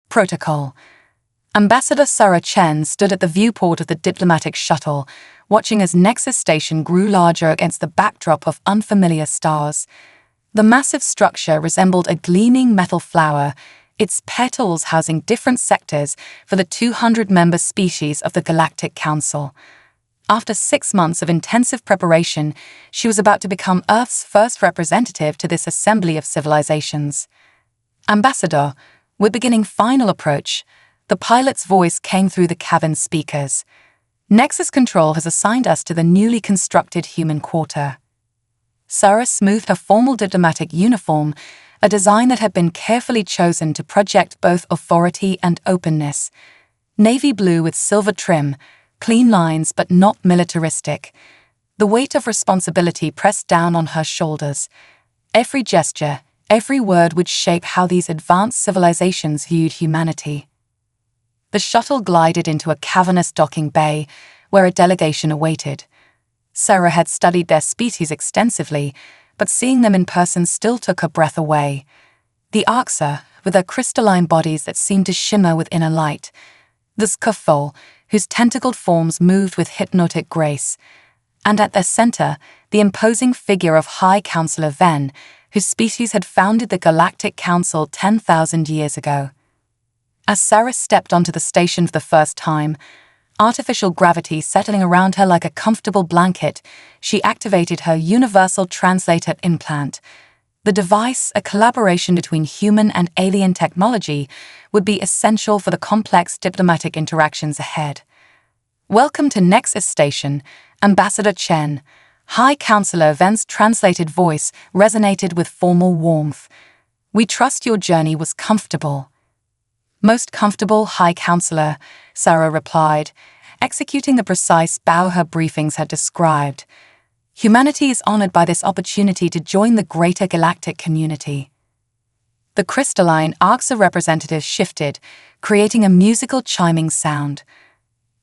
Protocol. Ambassador Sarah Chen stood at the viewport of the diplomatic shuttle, watching as Nexus Station grew larger against the backdrop of unfamiliar stars. The massive structure resembled a gleaming metal flower, its petals housing different sectors for the 200-member species of the Galactic Council. After 6 months of intensive preparation, she was about to become Earth's first representative to this assembly of civilizations. Ambassador, we're beginning final approach. The pilot's voice came through the cabin speakers. Nexus Control has assigned us to the newly constructed human quarter. Sarah smoothed her formal diplomatic uniform, a design that had been carefully chosen to project both authority and openness. Navy blue with silver trim, clean lines but not militaristic. The weight of responsibility pressed down on her shoulders. Every gesture, every word would shape how these advanced civilizations viewed humanity. The shuttle glided into a cavernous docking bay, where a delegation awaited. Sarah had studied their species extensively, but seeing them in person still took her breath away. The Arxa, with their crystalline bodies that seemed to shimmer with inner light. The Scuffle, whose tentacled forms moved with hypnotic grace. And at their center, the imposing figure of High Counselor Ven, whose species had founded the Galactic Council 10,000 years ago. As Sarah stepped onto the station for the first time, artificial gravity settling around her like a comfortable blanket, she activated her Universal Translator implant. The device, a collaboration between human and alien technology, would be essential for the complex diplomatic interactions ahead. Welcome to Nexus Station, Ambassador Chen. High Counselor Ven's translated voice resonated with formal warmth. We trust your journey was comfortable. Most comfortable, High Counselor, Sarah replied, executing the precise bow her briefings had described. Humanity is honored by this opportunity to join the greater galactic community. The crystalline Arxa representative shifted, creating a musical chiming sound.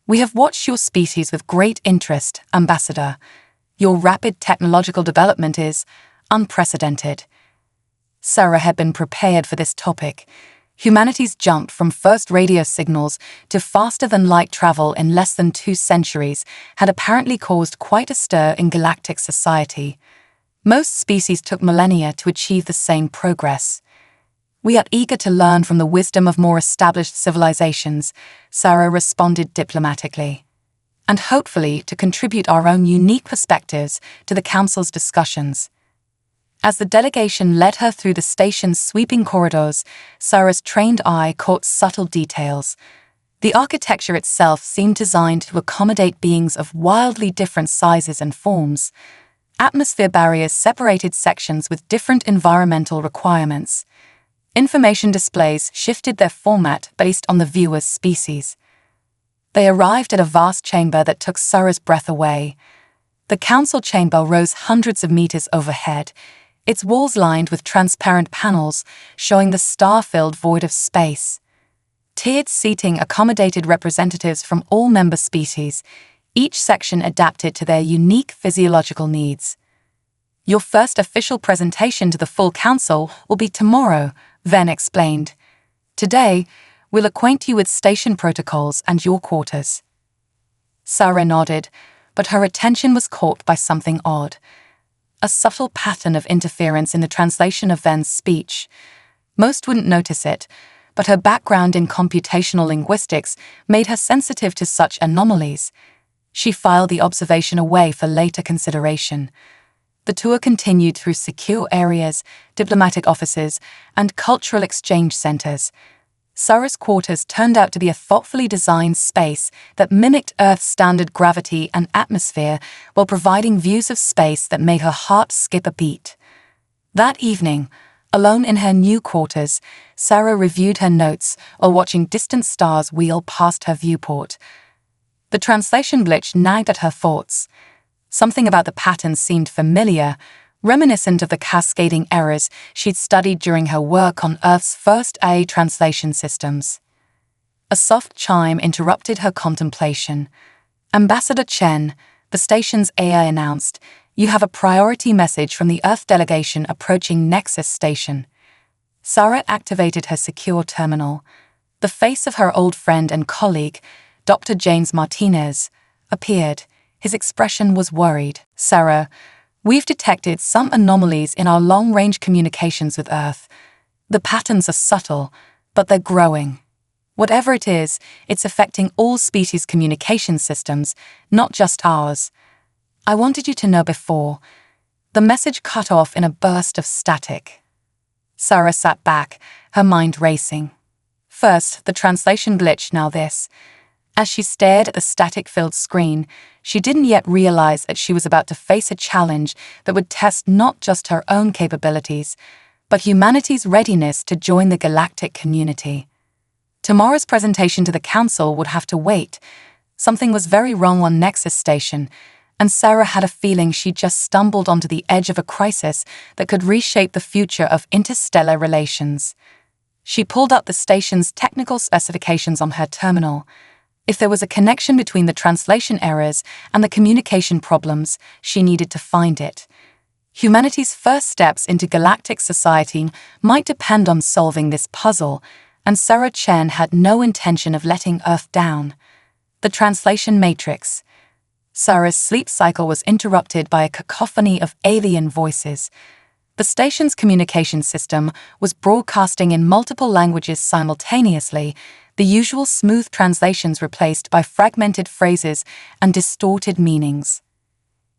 We have watched your species with great interest, Ambassador. Your rapid technological development is unprecedented. Sarah had been prepared for this topic. Humanity's jump from first radio signals to faster-than-light travel in less than 2 centuries had apparently caused quite a stir in galactic society. Most species took millennia to achieve the same progress. We are eager to learn from the wisdom of more established civilizations, Sarah responded diplomatically, and hopefully to contribute our own unique perspectives to the Council's discussions. As the delegation led her through the station's sweeping corridors, Sarah's trained eye caught subtle details. The architecture itself seemed designed to accommodate beings of wildly different sizes and forms. Atmosphere barriers separated sections with different environmental requirements. Information displays shifted their format based on the viewer's species. They arrived at a vast chamber that took Sarah's breath away. The council chamber rose hundreds of meters overhead, its walls lined with transparent panels showing the star-filled void of space. Tiered seating accommodated representatives from all member species, each section adapted to their unique physiological needs. Your first official presentation to the full council will be tomorrow, Ven explained. Today, we'll acquaint you with station protocols and your quarters. Sarah nodded, but her attention was caught by something odd. A subtle pattern of interference in the translation of Ven's speech. Most wouldn't notice it, but her background in computational linguistics made her sensitive to such anomalies. She filed the observation away for later consideration. The tour continued through secure areas, diplomatic offices, and cultural exchange centers. Sarah's quarters turned out to be a thoughtfully designed space that mimicked Earth's standard gravity and atmosphere while providing views of space that made her heart skip a beat. That evening, alone in her new quarters, Sarah reviewed her notes while watching distant stars wheel past her viewport. The translation glitch nagged at her thoughts. Something about the pattern seemed familiar, reminiscent of the cascading errors she'd studied during her work on Earth's first AI translation systems. A soft chime interrupted her contemplation. Ambassador Chen, the station's AI announced, you have a priority message from the Earth delegation approaching Nexus Station. Sarah activated her secure terminal. The face of her old friend and colleague, Dr. James Martinez, appeared. His expression was worried. "Sarah, we've detected some anomalies in our long-range communications with Earth. The patterns are subtle, but they're growing. Whatever it is, it's affecting all species' communication systems, not just ours. I wanted you to know before." The message cut off in a burst of static. Sarah sat back, her mind racing. First, the translation glitch, now this. As she stared at the static-filled screen, she didn't yet realize that she was about to face a challenge that would test not just her own capabilities, but humanity's readiness to join the galactic community. Tomorrow's presentation to the Council would have to wait. Something was very wrong on Nexus Station, and Sarah had a feeling she'd just stumbled onto the edge of a crisis that could reshape the future of interstellar relations. She pulled up the station's technical specifications on her terminal. If there was a connection between the translation errors and the communication problems, she needed to find it. Humanity's first steps into galactic society might depend on solving this puzzle, and Sarah Chen had no intention of letting Earth down. The translation matrix. Sarah's sleep cycle was interrupted by a cacophony of alien voices. The station's communication system was broadcasting in multiple languages simultaneously, the usual smooth translations replaced by fragmented phrases and distorted meanings.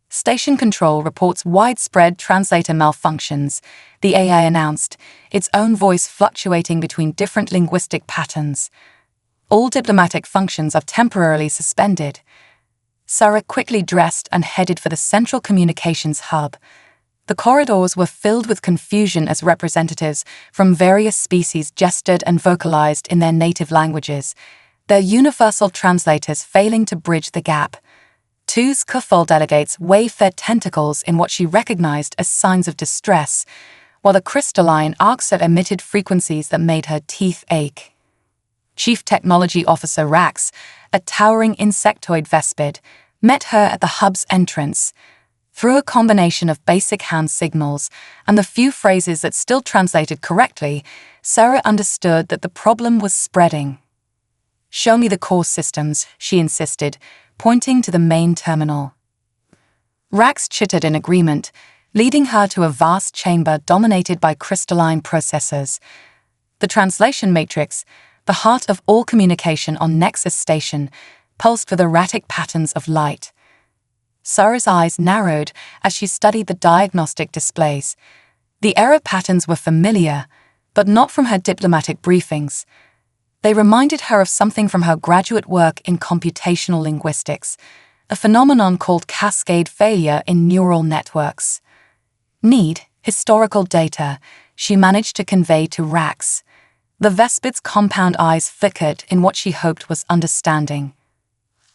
Station Control reports widespread translator malfunctions, the AI announced, its own voice fluctuating between different linguistic patterns. All diplomatic functions are temporarily suspended. Sarah quickly dressed and headed for the central communications hub. The corridors were filled with confusion as representatives from various species gestured and vocalized in their native languages, their universal translators failing to bridge the gap. Two Skufal delegates waved their tentacles in what she recognized as signs of distress, while the crystalline Arcset emitted frequencies that made her teeth ache. Chief Technology Officer Rax, a towering insectoid vespid, met her at the hub's entrance. Through a combination of basic hand signals and the few phrases that still translated correctly, Sarah understood that the problem was spreading. "Show me the core systems," she insisted, pointing to the main terminal. Rax chittered in agreement, leading her to a vast chamber dominated by crystalline processors. The translation matrix, the heart of all communication on Nexus Station, pulsed with erratic patterns of light. Sarah's eyes narrowed as she studied the diagnostic displays. The error patterns were familiar, but not from her diplomatic briefings. They reminded her of something from her graduate work in computational linguistics, a phenomenon called cascade failure in neural networks. Need, historical data, she managed to convey to Rax. The Vespid's compound eyes flickered in what she hoped was understanding.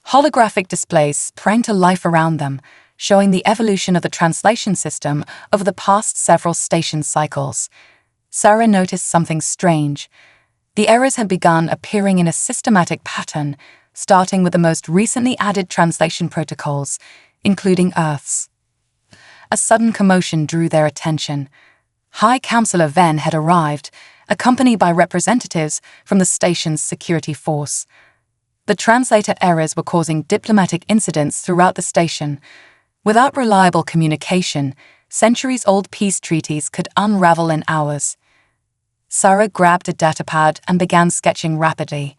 Holographic displays sprang to life around them, showing the evolution of the translation system over the past several station cycles. Sarah noticed something strange. The errors had begun appearing in a systematic pattern, starting with the most recently added translation protocols, including Earth's. A sudden commotion drew their attention. High Counselor Venn had arrived, accompanied by representatives from the station's security force. The translator errors were causing diplomatic incidents throughout the station. Without reliable communication, centuries-old peace treaties could unravel in hours. Sarah grabbed a datapad and began sketching rapidly.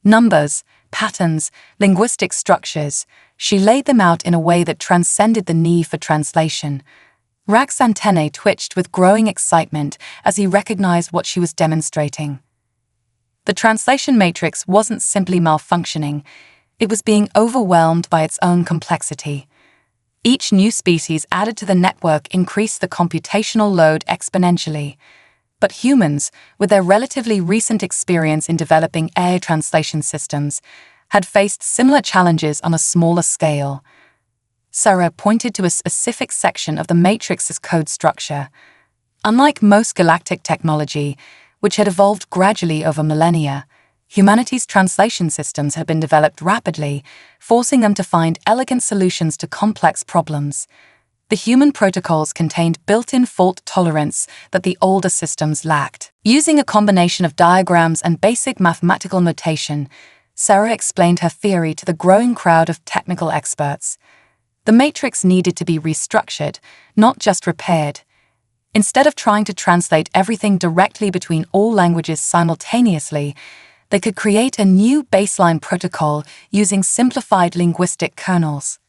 Numbers, patterns, linguistic structures, she laid them out in a way that transcended the need for translation. Rax's antennae twitched with growing excitement as he recognized what she was demonstrating. The translation matrix wasn't simply malfunctioning, it was being overwhelmed by its own complexity. Each new species added to the network increased the computational load exponentially. But humans, with their relatively recent experience in developing AI translation systems, had faced similar challenges on a smaller scale. Sarah pointed to a specific section of the matrix's code structure. Unlike most galactic technology, which had evolved gradually over millennia, humanity's translation systems had been developed rapidly, forcing them to find elegant solutions to complex problems. The human protocols contained built-in fault tolerance that the older systems lacked. Using a combination of diagrams and basic mathematical notation, Sarah explained her theory to the growing crowd of technical experts. The matrix needed to be restructured, not just repaired. Instead of trying to translate everything directly between all languages simultaneously, they could create a new baseline protocol using simplified linguistic kernels.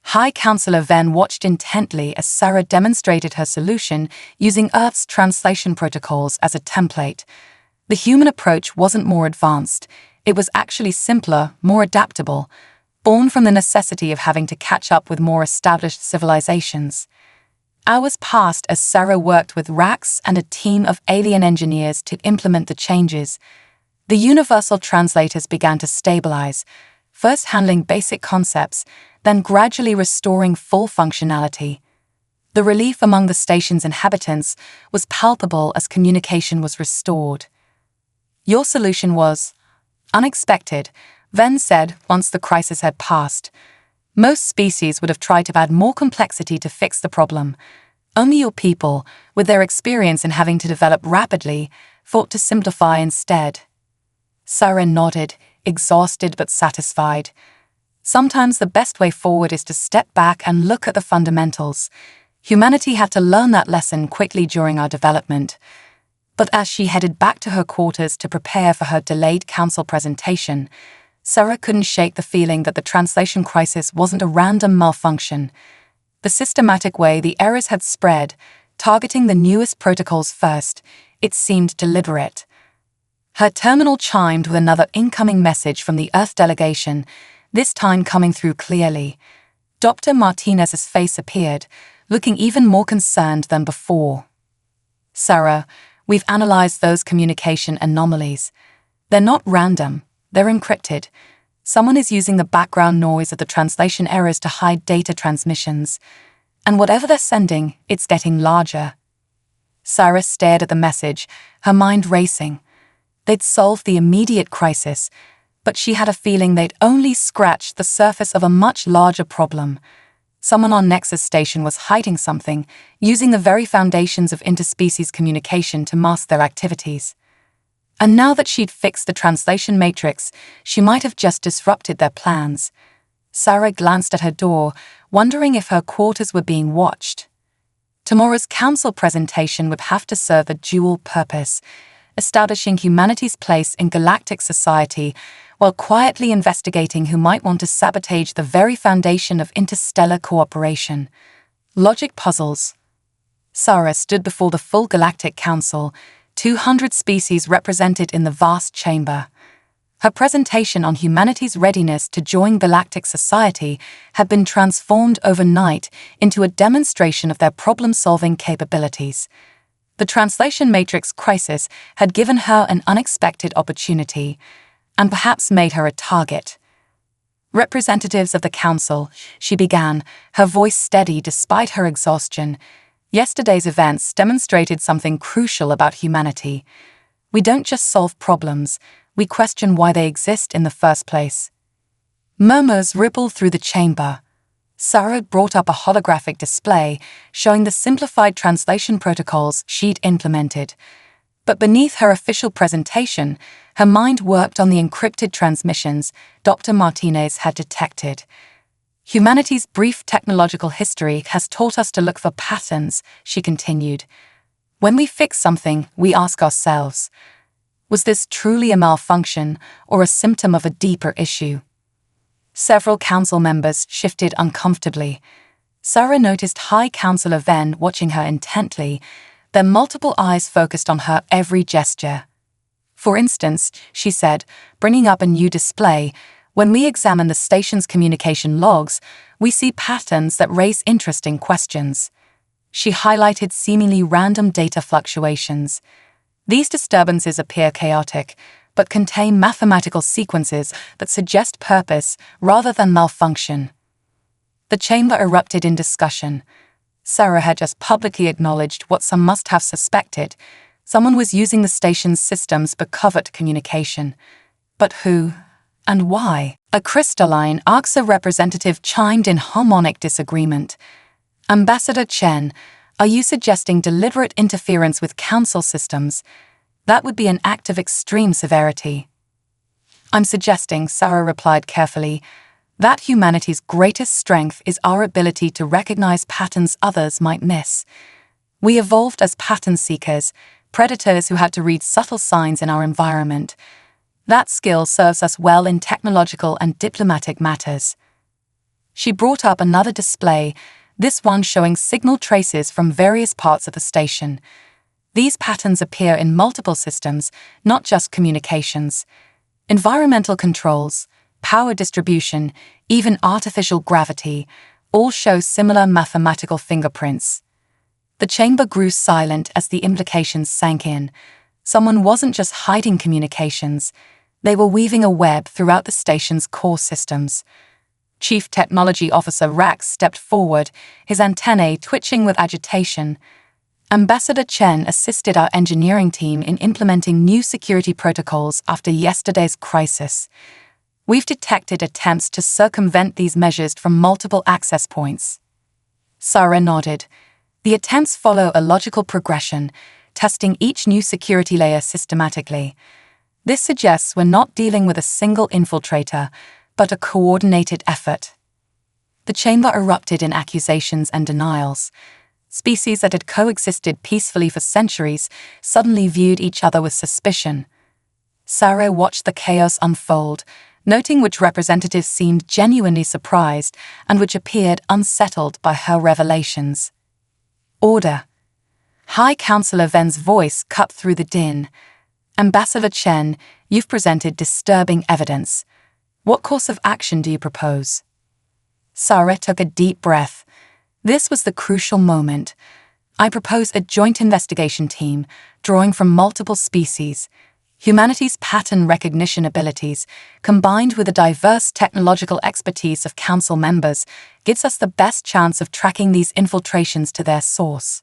High Counselor Venn watched intently as Sarah demonstrated her solution using Earth's translation protocols as a template. The human approach wasn't more advanced, it was actually simpler, more adaptable, born from the necessity of having to catch up with more established civilizations. Hours passed as Sarah worked with Rax and a team of alien engineers to implement the changes. The universal translators began to stabilize, first handling basic concepts, then gradually restoring full functionality. The relief among the station's inhabitants was palpable as communication was restored. "Your solution was unexpected," Venn said once the crisis had passed. "Most species would have tried to add more complexity to fix the problem. Only your people, with their experience in having to develop rapidly, fought to simplify instead." Sarah nodded, exhausted but satisfied. Sometimes the best way forward is to step back and look at the fundamentals. Humanity had to learn that lesson quickly during our development. But as she headed back to her quarters to prepare for her delayed council presentation, Sarah couldn't shake the feeling that the translation crisis wasn't a random malfunction. The systematic way the errors had spread, targeting the newest protocols first, it seemed deliberate. Her terminal chimed with another incoming message from the Earth delegation, this time coming through clearly. Dr. Martinez's face appeared, looking even more concerned than before. "Sarah, we've analyzed those communication anomalies. They're not random, they're encrypted. Someone is using the background noise of the translation errors to hide data transmissions. And whatever they're sending, it's getting larger." Sarah stared at the message, her mind racing. They'd solved the immediate crisis, but she had a feeling they'd only scratched the surface of a much larger problem. Someone on Nexus Station was hiding something, using the very foundations of interspecies communication to mask their activities. And now that she'd fixed the translation matrix, she might have just disrupted their plans. Sarah glanced at her door, wondering if her quarters were being watched. Tomorrow's council presentation would have to serve a dual purpose: establishing humanity's place in galactic society while quietly investigating who might want to sabotage the very foundation of interstellar cooperation. Logic puzzles. Sarah stood before the full Galactic Council, 200 species represented in the vast chamber. Her presentation on humanity's readiness to join galactic society had been transformed overnight into a demonstration of their problem-solving capabilities. The translation matrix crisis had given her an unexpected opportunity, and perhaps made her a target. "Representatives of the council," she began, her voice steady despite her exhaustion. "Yesterday's events demonstrated something crucial about humanity. We don't just solve problems, we question why they exist in the first place." Murmurs rippled through the chamber. Sarah brought up a holographic display showing the simplified translation protocols she'd implemented. But beneath her official presentation, her mind worked on the encrypted transmissions Dr. Martinez had detected. "Humanity's brief technological history has taught us to look for patterns," she continued. "When we fix something, we ask ourselves, was this truly a malfunction or a symptom of a deeper issue?" Several council members shifted uncomfortably. Sarah noticed High Counselor Venn watching her intently, their multiple eyes focused on her every gesture. "For instance," she said, bringing up a new display, "when we examine the station's communication logs, we see patterns that raise interesting questions." She highlighted seemingly random data fluctuations. "These disturbances appear chaotic, but contain mathematical sequences that suggest purpose rather than malfunction." The chamber erupted in discussion. Sarah had just publicly acknowledged what some must have suspected. Someone was using the station's systems for covert communication. But who and why? A crystalline AXA representative chimed in harmonic disagreement. Ambassador Chen, are you suggesting deliberate interference with council systems? That would be an act of extreme severity. I'm suggesting, Sarah replied carefully, that humanity's greatest strength is our ability to recognize patterns others might miss. We evolved as pattern seekers, predators who had to read subtle signs in our environment. That skill serves us well in technological and diplomatic matters. She brought up another display, this one showing signal traces from various parts of the station. These patterns appear in multiple systems, not just communications. Environmental controls, power distribution, even artificial gravity, all show similar mathematical fingerprints. The chamber grew silent as the implications sank in. Someone wasn't just hiding communications, they were weaving a web throughout the station's core systems. Chief Technology Officer Rax stepped forward, his antennae twitching with agitation. Ambassador Chen assisted our engineering team in implementing new security protocols after yesterday's crisis. We've detected attempts to circumvent these measures from multiple access points. Sarah nodded. The attempts follow a logical progression, testing each new security layer systematically. This suggests we're not dealing with a single infiltrator, but a coordinated effort. The chamber erupted in accusations and denials. Species that had coexisted peacefully for centuries suddenly viewed each other with suspicion. Sarah watched the chaos unfold, noting which representatives seemed genuinely surprised and which appeared unsettled by her revelations. Order. High Counselor Ven's voice cut through the din. Ambassador Chen, you've presented disturbing evidence. What course of action do you propose? Sarah took a deep breath. This was the crucial moment. I propose a joint investigation team, drawing from multiple species. Humanity's pattern recognition abilities, combined with the diverse technological expertise of council members, gives us the best chance of tracking these infiltrations to their source.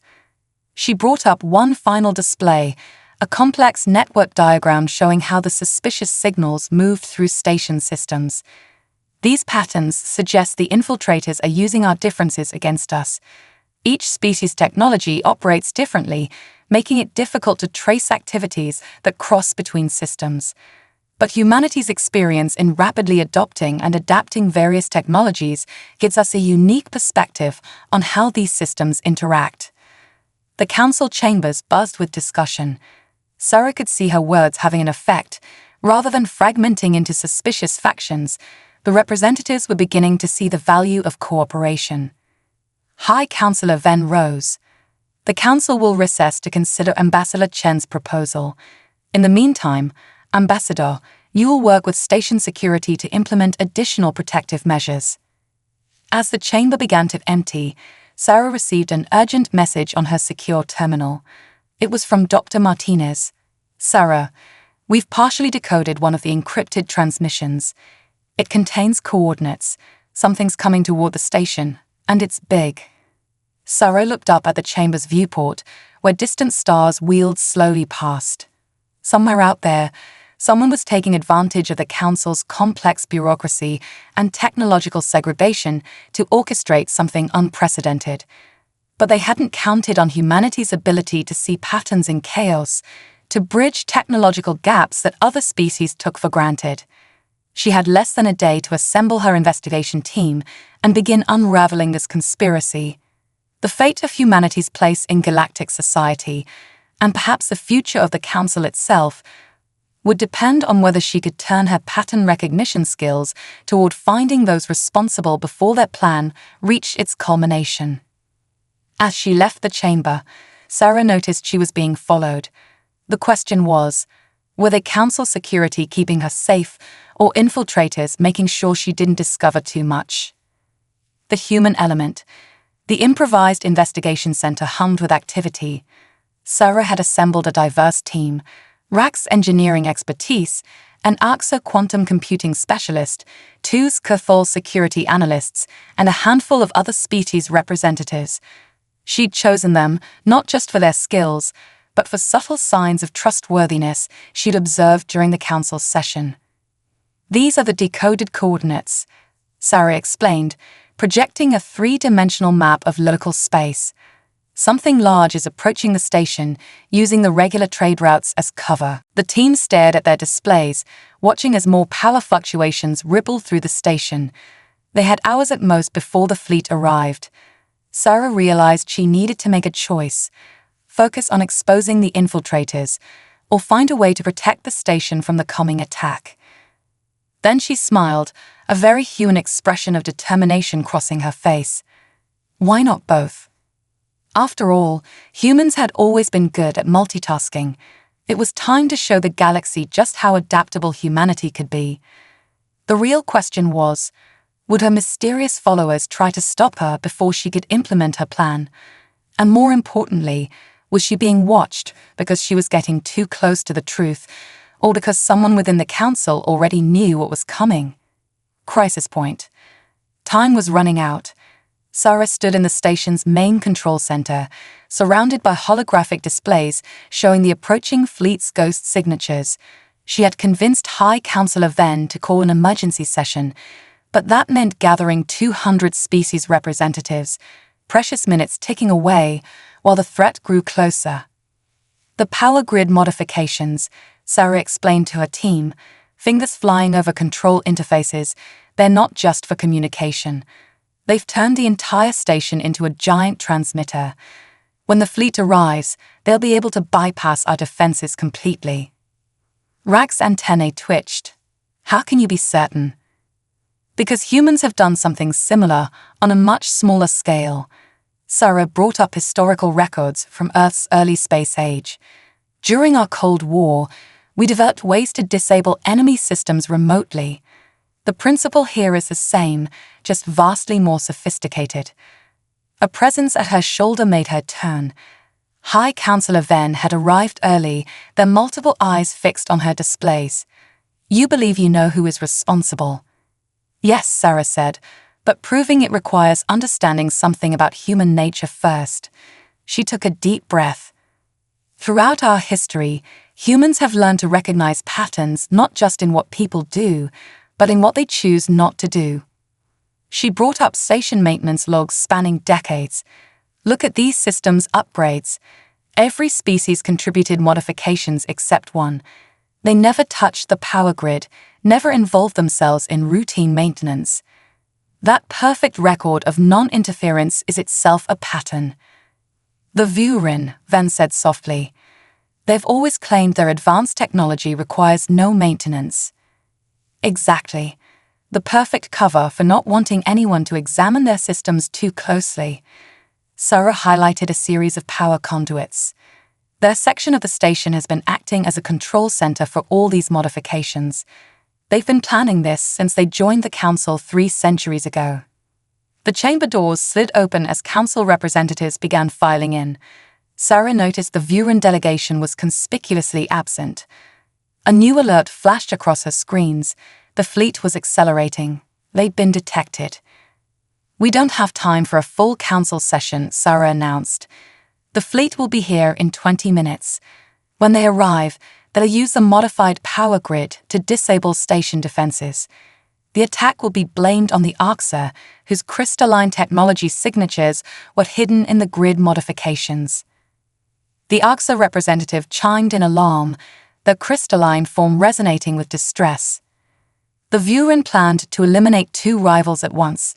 She brought up one final display, a complex network diagram showing how the suspicious signals moved through station systems. These patterns suggest the infiltrators are using our differences against us. Each species' technology operates differently, making it difficult to trace activities that cross between systems. But humanity's experience in rapidly adopting and adapting various technologies gives us a unique perspective on how these systems interact. The council chambers buzzed with discussion. Sarah could see her words having an effect. Rather than fragmenting into suspicious factions, the representatives were beginning to see the value of cooperation. High Counselor Ven rose. The council will recess to consider Ambassador Chen's proposal. In the meantime, Ambassador, you will work with station security to implement additional protective measures. As the chamber began to empty, Sarah received an urgent message on her secure terminal. It was from Dr. Martinez. Sarah, we've partially decoded one of the encrypted transmissions. It contains coordinates. Something's coming toward the station, and it's big. Sarah looked up at the chamber's viewport, where distant stars wheeled slowly past. Somewhere out there, someone was taking advantage of the council's complex bureaucracy and technological segregation to orchestrate something unprecedented. But they hadn't counted on humanity's ability to see patterns in chaos, to bridge technological gaps that other species took for granted. She had less than a day to assemble her investigation team and begin unraveling this conspiracy. The fate of humanity's place in galactic society, and perhaps the future of the Council itself, would depend on whether she could turn her pattern recognition skills toward finding those responsible before their plan reached its culmination. As she left the chamber, Sarah noticed she was being followed. The question was, were they Council security keeping her safe, or infiltrators making sure she didn't discover too much? The human element. The improvised investigation center hummed with activity. Sarah had assembled a diverse team, Rack's engineering expertise, an AXA quantum computing specialist, 2 Cathol security analysts, and a handful of other species representatives. She'd chosen them not just for their skills, but for subtle signs of trustworthiness she'd observed during the council's session. These are the decoded coordinates, Sarah explained, projecting a three-dimensional map of local space. Something large is approaching the station, using the regular trade routes as cover. The team stared at their displays, watching as more power fluctuations rippled through the station. They had hours at most before the fleet arrived. Sarah realized she needed to make a choice: focus on exposing the infiltrators, or find a way to protect the station from the coming attack. Then she smiled, a very human expression of determination crossing her face. Why not both? After all, humans had always been good at multitasking. It was time to show the galaxy just how adaptable humanity could be. The real question was, would her mysterious followers try to stop her before she could implement her plan? And more importantly, was she being watched because she was getting too close to the truth, or because someone within the council already knew what was coming? Crisis point. Time was running out. Sarah stood in the station's main control center, surrounded by holographic displays showing the approaching fleet's ghost signatures. She had convinced High Councillor Venn to call an emergency session, but that meant gathering 200 species representatives, precious minutes ticking away while the threat grew closer. The power grid modifications, Sarah explained to her team, fingers flying over control interfaces, they're not just for communication. They've turned the entire station into a giant transmitter. When the fleet arrives, they'll be able to bypass our defenses completely. Rack's antennae twitched. How can you be certain? Because humans have done something similar on a much smaller scale. Sarah brought up historical records from Earth's early space age. During our Cold War, we developed ways to disable enemy systems remotely. The principle here is the same, just vastly more sophisticated. A presence at her shoulder made her turn. High Councillor Venn had arrived early, their multiple eyes fixed on her displays. You believe you know who is responsible? Yes, Sarah said, but proving it requires understanding something about human nature first. She took a deep breath. Throughout our history, humans have learned to recognize patterns not just in what people do, but in what they choose not to do. She brought up station maintenance logs spanning decades. Look at these systems' upgrades. Every species contributed modifications except one. They never touched the power grid, never involved themselves in routine maintenance. That perfect record of non-interference is itself a pattern. The Vurin, Van said softly. They've always claimed their advanced technology requires no maintenance. Exactly. The perfect cover for not wanting anyone to examine their systems too closely. Sarah highlighted a series of power conduits. Their section of the station has been acting as a control center for all these modifications. They've been planning this since they joined the council 3 centuries ago. The chamber doors slid open as council representatives began filing in. Sarah noticed the Vurin delegation was conspicuously absent. A new alert flashed across her screens. The fleet was accelerating. They'd been detected. We don't have time for a full council session, Sarah announced. The fleet will be here in 20 minutes. When they arrive, they'll use the modified power grid to disable station defenses. The attack will be blamed on the Arxa, whose crystalline technology signatures were hidden in the grid modifications. The Arxa representative chimed in alarm, the crystalline form resonating with distress. The Vurin planned to eliminate 2 rivals at once,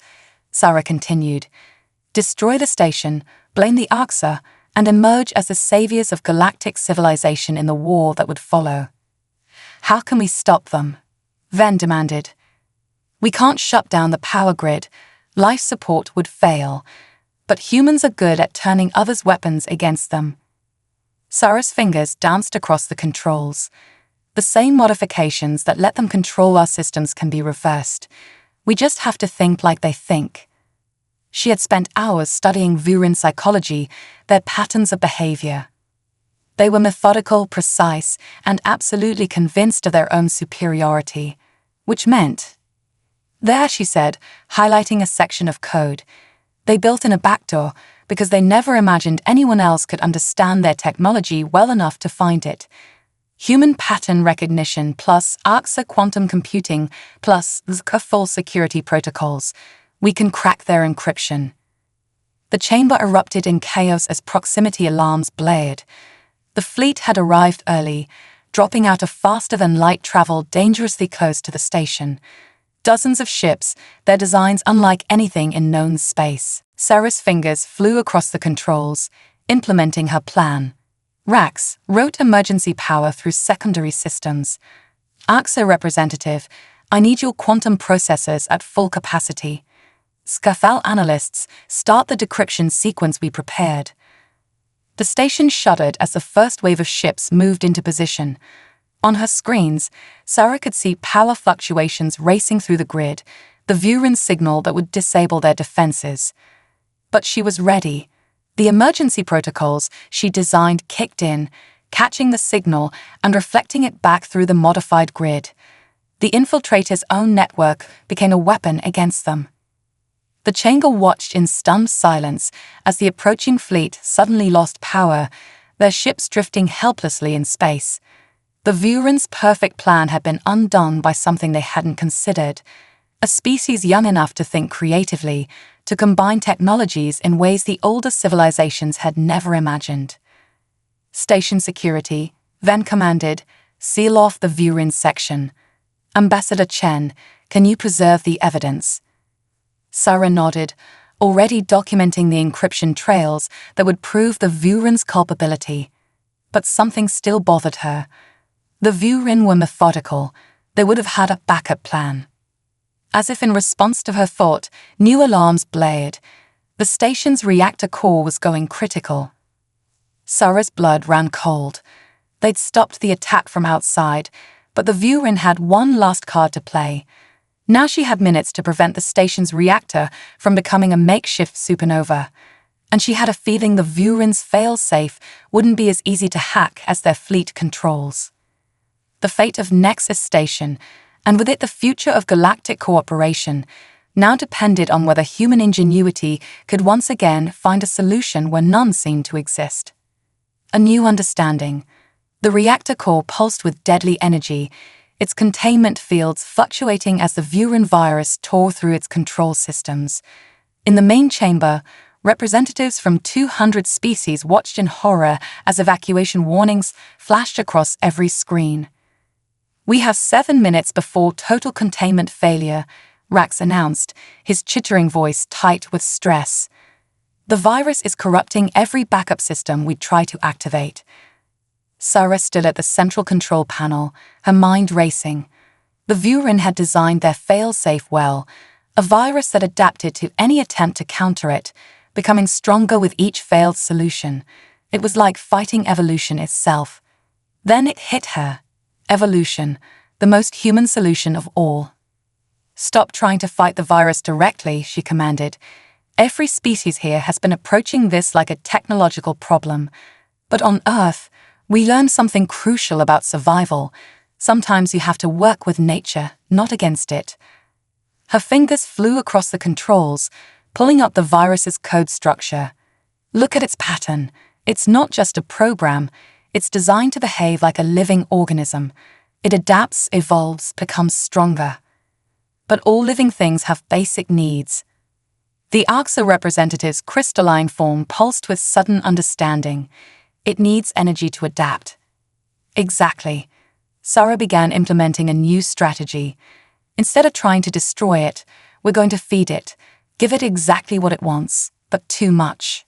Sarah continued. Destroy the station, blame the Arxa, and emerge as the saviors of galactic civilization in the war that would follow. How can we stop them? Venn demanded. We can't shut down the power grid. Life support would fail. But humans are good at turning others' weapons against them. Sarah's fingers danced across the controls. The same modifications that let them control our systems can be reversed. We just have to think like they think. She had spent hours studying Vurin psychology, their patterns of behavior. They were methodical, precise, and absolutely convinced of their own superiority, which meant... There, she said, highlighting a section of code. They built in a backdoor because they never imagined anyone else could understand their technology well enough to find it. Human pattern recognition plus Arxa quantum computing plus ZK full security protocols. We can crack their encryption. The chamber erupted in chaos as proximity alarms blared. The fleet had arrived early, dropping out of faster-than-light travel dangerously close to the station. Dozens of ships, their designs unlike anything in known space. Sarah's fingers flew across the controls, implementing her plan. Rax wrote emergency power through secondary systems. AXA representative, I need your quantum processors at full capacity. Scafal analysts, start the decryption sequence we prepared. The station shuddered as the first wave of ships moved into position. On her screens, Sarah could see power fluctuations racing through the grid, the Vuran signal that would disable their defenses. But she was ready. The emergency protocols she designed kicked in, catching the signal and reflecting it back through the modified grid. The infiltrators' own network became a weapon against them. The chamber watched in stunned silence as the approaching fleet suddenly lost power, their ships drifting helplessly in space. The Vuran's perfect plan had been undone by something they hadn't considered, a species young enough to think creatively, to combine technologies in ways the older civilizations had never imagined. Station security, then commanded, seal off the Vuran section. Ambassador Chen, can you preserve the evidence? Sarah nodded, already documenting the encryption trails that would prove the Vuran's culpability. But something still bothered her. The Vuran were methodical. They would have had a backup plan. As if in response to her thought, new alarms blared. The station's reactor core was going critical. Sarah's blood ran cold. They'd stopped the attack from outside, but the Vuran had one last card to play. Now she had minutes to prevent the station's reactor from becoming a makeshift supernova, and she had a feeling the Vuran's fail-safe wouldn't be as easy to hack as their fleet controls. The fate of Nexus Station, and with it the future of galactic cooperation, now depended on whether human ingenuity could once again find a solution where none seemed to exist. A new understanding. The reactor core pulsed with deadly energy, its containment fields fluctuating as the Vuran virus tore through its control systems. In the main chamber, representatives from 200 species watched in horror as evacuation warnings flashed across every screen. We have 7 minutes before total containment failure, Rax announced, his chittering voice tight with stress. The virus is corrupting every backup system we try to activate. Sarah stood at the central control panel, her mind racing. The Vuran had designed their fail-safe well, a virus that adapted to any attempt to counter it, becoming stronger with each failed solution. It was like fighting evolution itself. Then it hit her. Evolution, the most human solution of all. Stop trying to fight the virus directly, she commanded. Every species here has been approaching this like a technological problem. But on Earth, we learned something crucial about survival. Sometimes you have to work with nature, not against it. Her fingers flew across the controls, pulling up the virus's code structure. Look at its pattern. It's not just a program. It's designed to behave like a living organism. It adapts, evolves, becomes stronger. But all living things have basic needs. The AXA representative's crystalline form pulsed with sudden understanding. It needs energy to adapt. Exactly. Sarah began implementing a new strategy. Instead of trying to destroy it, we're going to feed it, give it exactly what it wants, but too much.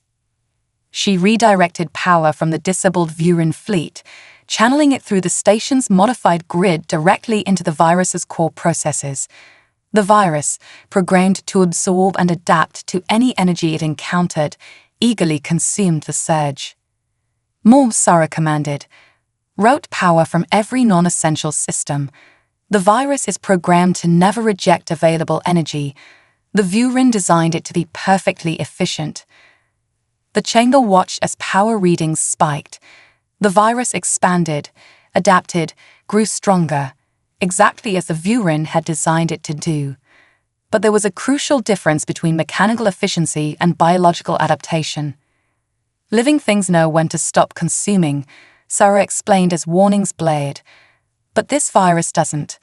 She redirected power from the disabled Vuran fleet, channeling it through the station's modified grid directly into the virus's core processes. The virus, programmed to absorb and adapt to any energy it encountered, eagerly consumed the surge. More, Sarah commanded. Route power from every non-essential system. The virus is programmed to never reject available energy. The Vuran designed it to be perfectly efficient. The chamber watched as power readings spiked. The virus expanded, adapted, grew stronger, exactly as the Vuran had designed it to do. But there was a crucial difference between mechanical efficiency and biological adaptation. Living things know when to stop consuming, Sarah explained as warnings blared. But this virus doesn't.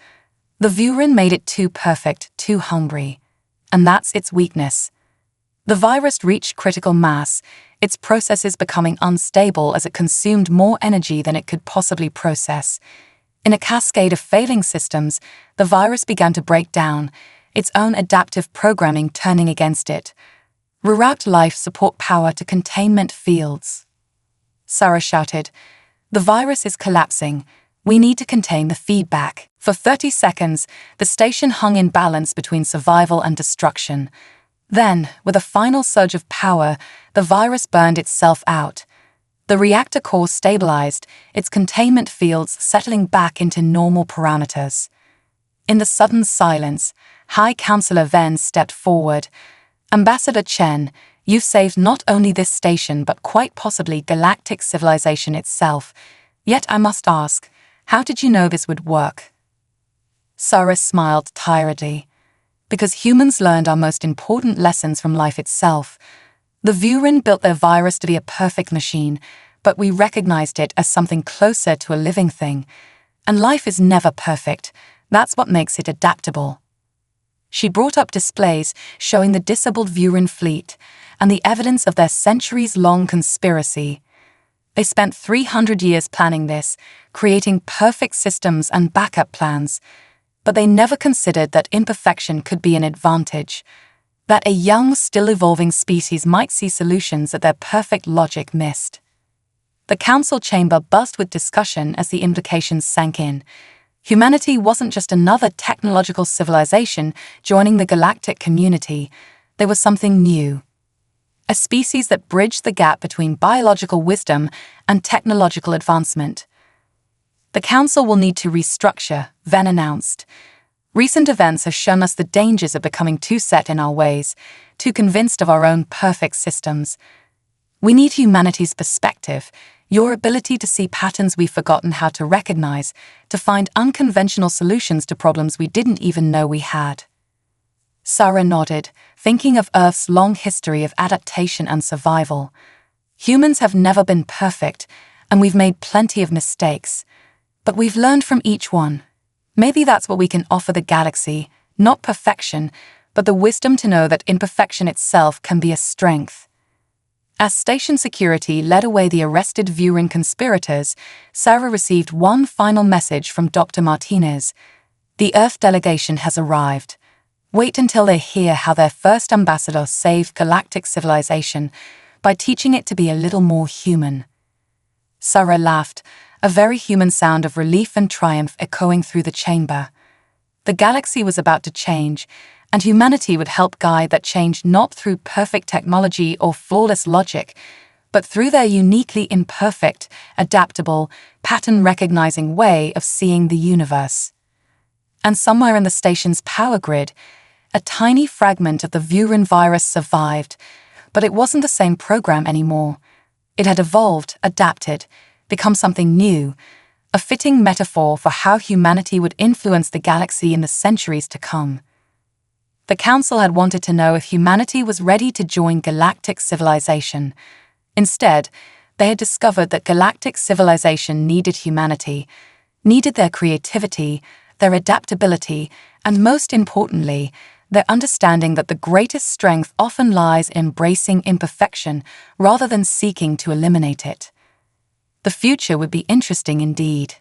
The Vuran made it too perfect, too hungry. and that's its weakness. The virus reached critical mass, its processes becoming unstable as it consumed more energy than it could possibly process. In a cascade of failing systems, the virus began to break down, its own adaptive programming turning against it. Reroute life support power to containment fields. Sarah shouted, "The virus is collapsing. We need to contain the feedback." For 30 seconds, the station hung in balance between survival and destruction. Then, with a final surge of power, the virus burned itself out. The reactor core stabilized, its containment fields settling back into normal parameters. In the sudden silence, High Counselor Ven stepped forward. "Ambassador Chen, you've saved not only this station but quite possibly galactic civilization itself. Yet I must ask, how did you know this would work?" Sarah smiled tiredly. "Because humans learned our most important lessons from life itself. The Vurin built their virus to be a perfect machine, but we recognized it as something closer to a living thing. And life is never perfect. That's what makes it adaptable." She brought up displays showing the disabled Vurin fleet and the evidence of their centuries-long conspiracy. They spent 300 years planning this, creating perfect systems and backup plans, but they never considered that imperfection could be an advantage, that a young, still-evolving species might see solutions that their perfect logic missed. The council chamber buzzed with discussion as the implications sank in. Humanity wasn't just another technological civilization joining the galactic community. There was something new. A species that bridged the gap between biological wisdom and technological advancement. "The Council will need to restructure," Ven announced. "Recent events have shown us the dangers of becoming too set in our ways, too convinced of our own perfect systems. We need humanity's perspective, your ability to see patterns we've forgotten how to recognize, to find unconventional solutions to problems we didn't even know we had." Sarah nodded, thinking of Earth's long history of adaptation and survival. Humans have never been perfect, and we've made plenty of mistakes. But we've learned from each one. Maybe that's what we can offer the galaxy, not perfection, but the wisdom to know that imperfection itself can be a strength. As station security led away the arrested Vurin conspirators, Sarah received one final message from Dr. Martinez. "The Earth delegation has arrived. Wait until they hear how their first ambassador saved galactic civilization by teaching it to be a little more human." Sarah laughed, a very human sound of relief and triumph echoing through the chamber. The galaxy was about to change, and humanity would help guide that change not through perfect technology or flawless logic, but through their uniquely imperfect, adaptable, pattern-recognizing way of seeing the universe. And somewhere in the station's power grid, a tiny fragment of the Vurin virus survived, but it wasn't the same program anymore. It had evolved, adapted, become something new, a fitting metaphor for how humanity would influence the galaxy in the centuries to come. The Council had wanted to know if humanity was ready to join galactic civilization. Instead, they had discovered that galactic civilization needed humanity, needed their creativity, their adaptability, and most importantly, their understanding that the greatest strength often lies in embracing imperfection rather than seeking to eliminate it. The future would be interesting indeed.